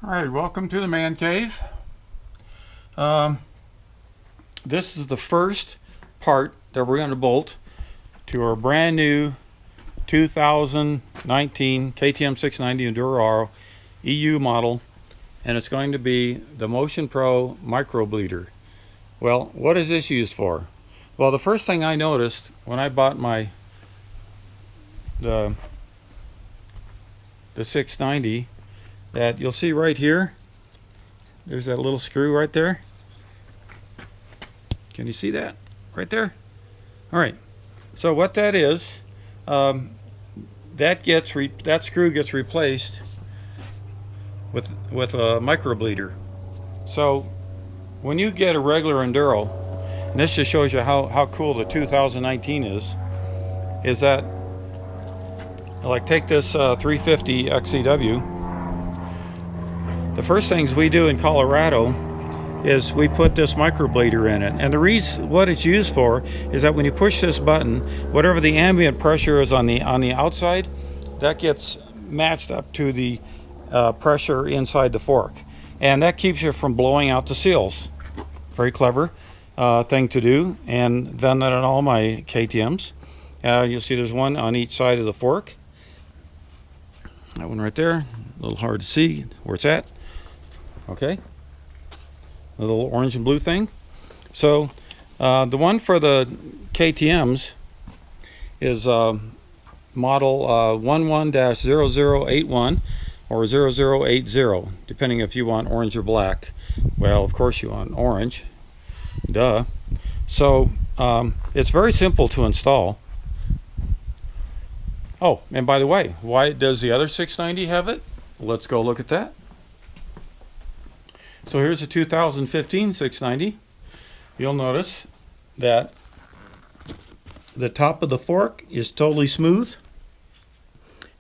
All right, welcome to the man cave. This is the first part that we're going to bolt to our brand new 2019 KTM 690 Enduro R EU model, and it's going to be the Motion Pro micro bleeder. Well, what is this used for? Well, the first thing I noticed when I bought the 690, that you'll see right here, there's that little screw right there. Can you see that right there? All right, so what that is, that screw gets replaced with a micro bleeder. So when you get a regular Enduro, and this just shows you how cool the 2019 is that, like, take this 350 XCW. The first things we do in Colorado is we put this micro bleeder in it, and the reason what it's used for is that when you push this button, whatever the ambient pressure is on the outside, that gets matched up to the pressure inside the fork, and that keeps you from blowing out the seals. Very clever thing to do, and done that on all my KTMs. You'll see there's one on each side of the fork. That one right there, a little hard to see where it's at. Okay, a little orange and blue thing. So the one for the KTMs is model 11-0081 or 0080, depending if you want orange or black. Well, of course you want orange, duh. So it's very simple to install. Oh, and by the way, why does the other 690 have it? Let's go look at that. So here's a 2015 690. You'll notice that the top of the fork is totally smooth,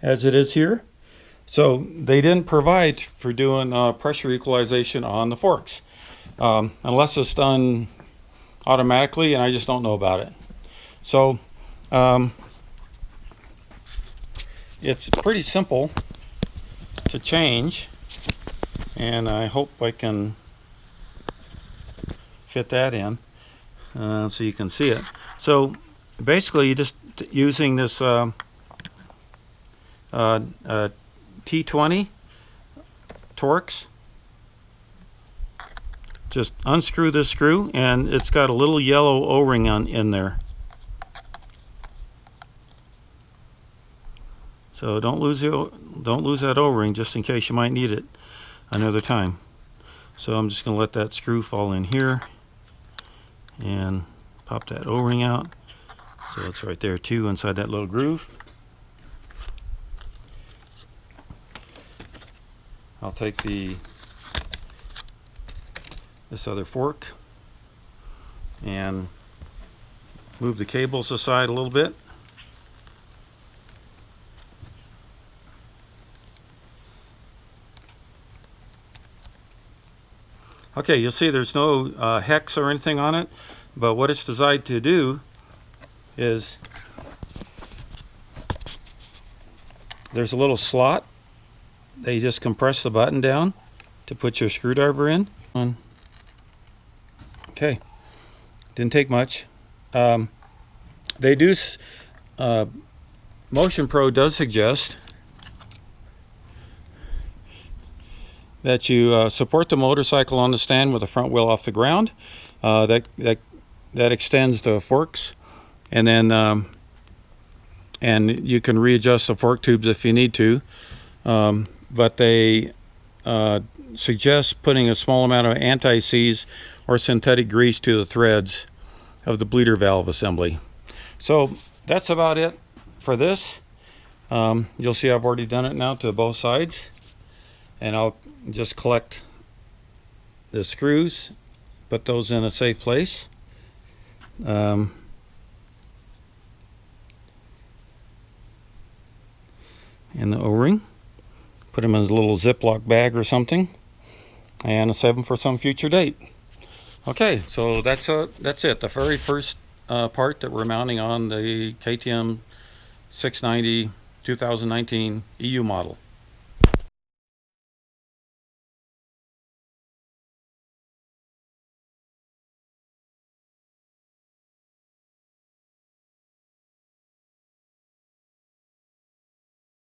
as it is here. So they didn't provide for doing pressure equalization on the forks, unless it's done automatically, and I just don't know about it. So it's pretty simple to change, and I hope I can fit that in so you can see it. So basically, you're just using this T20 Torx. Just unscrew this screw, and it's got a little yellow O-ring in there. So don't lose that O-ring, just in case you might need it another time. So I'm just going to let that screw fall in here and pop that O-ring out. So it's right there too, inside that little groove. I'll take this other fork and move the cables aside a little bit. Okay, you'll see there's no hex or anything on it, but what it's designed to do is there's a little slot that you just compress the button down to put your screwdriver in. Okay, didn't take much. They do, Motion Pro does suggest that you support the motorcycle on the stand with the front wheel off the ground. That extends the forks, and then and you can readjust the fork tubes if you need to. But they suggest putting a small amount of anti-seize or synthetic grease to the threads of the bleeder valve assembly. So that's about it for this. You'll see I've already done it now to both sides, and I'll just collect the screws, put those in a safe place. And the O-ring, put them in a little Ziploc bag or something, and save them for some future date. Okay, so that's it. The very first part that we're mounting on the KTM 690 2019 EU model.